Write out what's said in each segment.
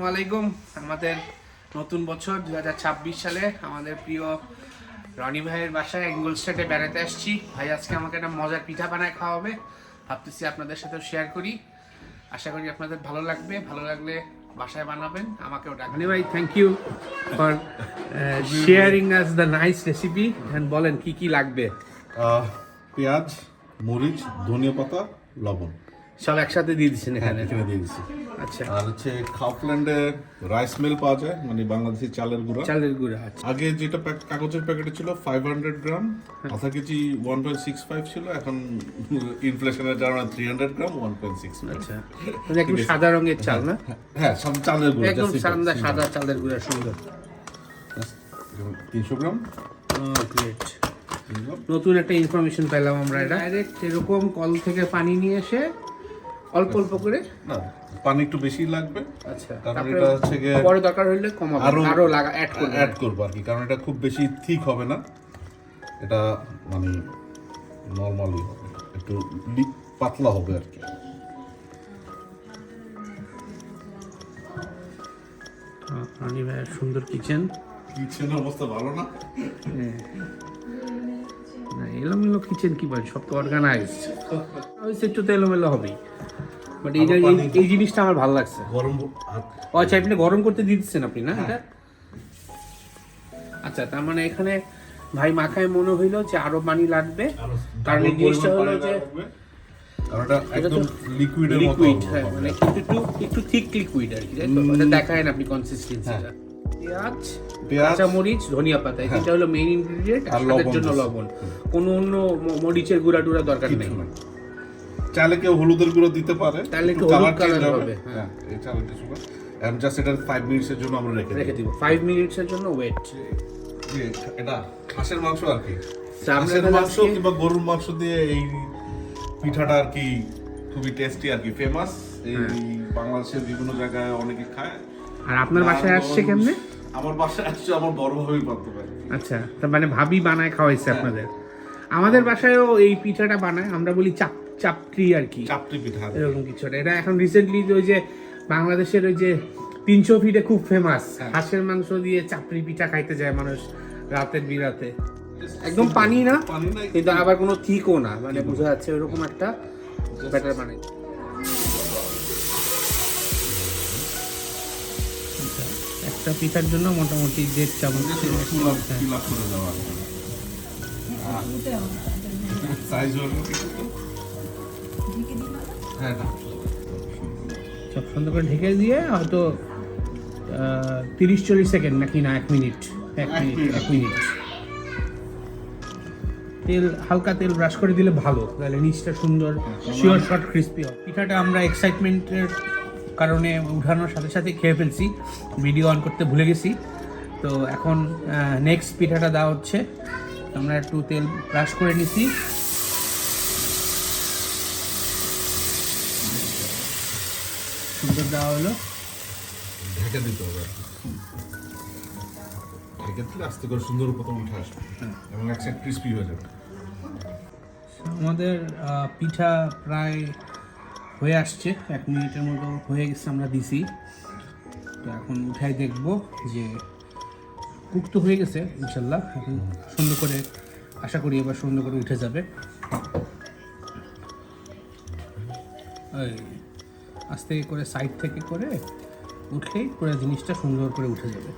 আসসালামু আলাইকুম। আমাদের নতুন বছর 2026 সালে আমাদের প্রিয় রনি ভাইয়ের বাসায় ইংলস্টেটে বেড়াতে আসছি। ভাই আজকে আমাকে একটা মজার পিঠা বানায় খাওয়াবে, ভাবতেছি আপনাদের সাথে শেয়ার করি। আশা করি আপনাদের ভালো লাগবে, ভালো লাগলে বাসায় বানাবেন, আমাকেও ডাকবেন। রনি ভাই, thank you for sharing us the nice recipe. বলেন কি কি লাগবে? পেঁয়াজ, মরিচ, ধনিয়া পাতা, লবণ সব একসাথে দিয়ে দিচ্ছেন এখানে? এখানে দিয়ে দিচ্ছি। আচ্ছা, আর হচ্ছে কাউফল্যান্ডে রাইস মিল পাওয়া যায়, মানে বাংলাদেশি চালের গুঁড়া। চালের গুঁড়া। আচ্ছা, আগে যেটা কাগজের প্যাকেটে ছিল 500 গ্রাম, আধা কেজি 1.65 ছিল, এখন ইনফ্লেশনের কারণে 300 গ্রাম 1.6। আচ্ছা, মানে একটু সাদা রঙের চাল না? হ্যাঁ, সব চালের গুঁড়া, একদম সাদা চালের গুঁড়া, সুন্দর। 300 গ্রাম। গ্রেট, নতুন একটা ইনফরমেশন পেলাম আমরা। এটা ডাইরেক্ট এরকম কল থেকে পানি নিয়ে এসে অল্প অল্প করে, না, পানি একটু বেশি লাগবে। আচ্ছা, কারণ এটা হচ্ছে গিয়ে পরে দরকার হলে কমাবো, আরো অ্যাড করবো আর কি, কারণ এটা খুব বেশি থিক হবে না, এটা মানে নর্মালি হবে, একটু পাতলা হবে আর কি। রনি ভাইয়ের সুন্দর কিচেনের অবস্থা ভালো না? এলোমেলো কিচেন কি বলেন, সব তো অর্গানাইজড। একটু তো এলোমেলো হবেই, বাট এই জিনিসটা আমার ভালো লাগছে। গরম আচ্ছা, আপনি গরম করতে দিয়ে দিচ্ছেন আপনি না এটা? আচ্ছা, তার মানে এখানে ভাই মাখায় মনে হইলো যে আরো পানি লাগবে, কারণ এই জিনিসটা হলো যে একদম লিকুইডের মতো, মানে একটু থিক লিকুইড আর কি, তাই তো? এটা দেখায় না আপনি কনসিস্টেন্সিটা। পেঁয়াজ, কাঁচা মরিচ, ধনিয়া পাতা, এটা হলো মেইন ইনগ্রেডিয়েন্ট। আর এর জন্য লবণ, কোনো অন্য মরিচের গুঁড়া টুড়া দরকার নেই। চালে কেউ হলুদের গুঁড়ো দিতে পারে, তাহলে একটু হলুদ কালার হবে। হ্যাঁ, এই চালটা সুগার এন্ড জাস্ট এটা 5 মিনিটসের জন্য আমরা রেখে দিব। 5 মিনিটসের জন্য ওয়েট। এটা খাসির মাংস আর কি, খাসির মাংস কিংবা গরুর মাংস দিয়ে এই পিঠাটা আর কি খুবই টেস্টি আর কি, ফেমাস। এই বাংলাদেশের বিভিন্ন জায়গায় অনেকে খায়। আর আপনার বাসায় আসছে কেমনে? আমার বাসায় আসছে আমার বড় ভাবেই বানাতে পারে। আচ্ছা, তার মানে ভাবি বানায় খাওয়াইছে আপনাদের? আমাদের বাসায়ও এই পিঠাটা বানায়, আমরা বলি চাপটি আর কি, চাপটি পিঠা এরকম কিছু। এটা এখন রিসেন্টলি ওই যে বাংলাদেশের ওই যে 300 ফিটে খুব ফেমাস হাঁসের মাংস দিয়ে চাপড়ি পিঠা খাইতে যায় মানুষ রাতের বিরাতে। একদম পানি না, কিন্তু আবার কোনো থিকও না, মানে বোঝা যাচ্ছে ওইরকম একটা ব্যাটার বানাই। একটা পিঠার জন্য মোটামুটি 1.5 চামচ করে দেওয়া সাইজ হলো হ্যাঁ, সব সুন্দর করে ঢেকে দিয়ে হয়তো 30-40 সেকেন্ড, নাকি না 1 মিনিট, 1 মিনিট তেল, হালকা তেল ব্রাশ করে দিলে ভালো, তাহলে নিচটা সুন্দর শিওর শর্ট ক্রিস্পি হয়। পিঠাটা আমরা এক্সাইটমেন্টের কারণে উঠানোর সাথে সাথে খেয়ে ফেলছি, ভিডিও অন করতে ভুলে গেছি। তো এখন নেক্সট পিঠাটা দেওয়া হচ্ছে। আমরা একটু তেল ব্রাশ করে নিছি, সুন্দর দেওয়া হলো। ঢেকে দিতে হবে, ঢেকে দিলে আস্তে করে সুন্দর প্রথম উঠে আসবে এবং এক সাইড ক্রিস্পি হয়ে যাবে। আমাদের পিঠা প্রায় হয়ে আসছে, 1 মিনিটের মতো হয়ে গেছে, আমরা দিছি। তো এখন উঠাই দেখব যে কুক তো হয়ে গেছে ইনশাল্লাহ। এখন সুন্দর করে, আশা করি এবার সুন্দর করে উঠে যাবে। আস্তে করে সাইড থেকে করে উঠলেই পুরো জিনিসটা সুন্দর করে উঠে যাবে।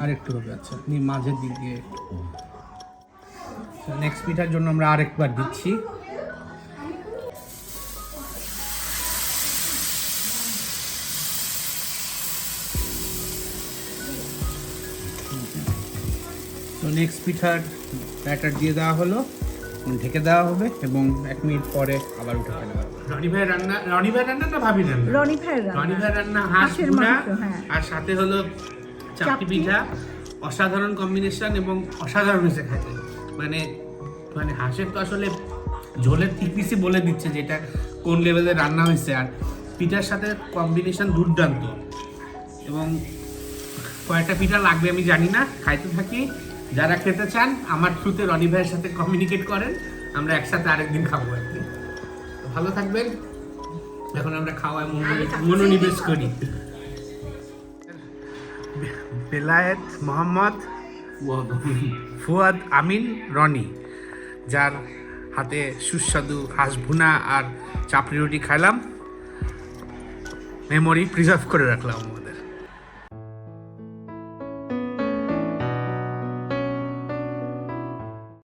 আরেকটু হবে। আচ্ছা, মাঝের দিক দিয়ে। নেক্সট পিঠার জন্য আমরা আরেকবার দিচ্ছি। তো নেক্সট পিঠার ব্যাটার দিয়ে দেওয়া হলো, ঢেকে দেওয়া হবে এবং 1 মিনিট পরে আবার উঠে ফেলা হবে। রনি ভাই রান্না না ভাবি রান্না? রনি ভাই রান্না হাঁসের মাংস, হ্যাঁ। আর সাথে হলো চাপটি পিঠা। অসাধারণ কম্বিনেশন এবং অসাধারণ হয়েছে খেতে। মানে হাঁসের তো আসলে ঝোলের থিকনেসই বলে দিচ্ছে যেটা কোন লেভেলে রান্না হয়েছে। আর পিঠার সাথে কম্বিনেশন দুর্দান্ত। এবং কয়েকটা পিঠা লাগবে আমি জানি না, খাইতে থাকি। যারা খেতে চান আমার থ্রুতে রনি ভাইয়ের সাথে কমিউনিকেট করেন, আমরা একসাথে আরেকদিন খাবো আর কি। ভালো থাকবেন, এখন আমরা খাওয়ায় মনোনিবেশ করি। বেলায়েত মোহাম্মদ ফুয়াদ আমিন রনি, যার হাতে সুস্বাদু হাঁস ভুনা আর চাপড়ি রুটি খাইলাম, মেমোরি প্রিজার্ভ করে রাখলাম।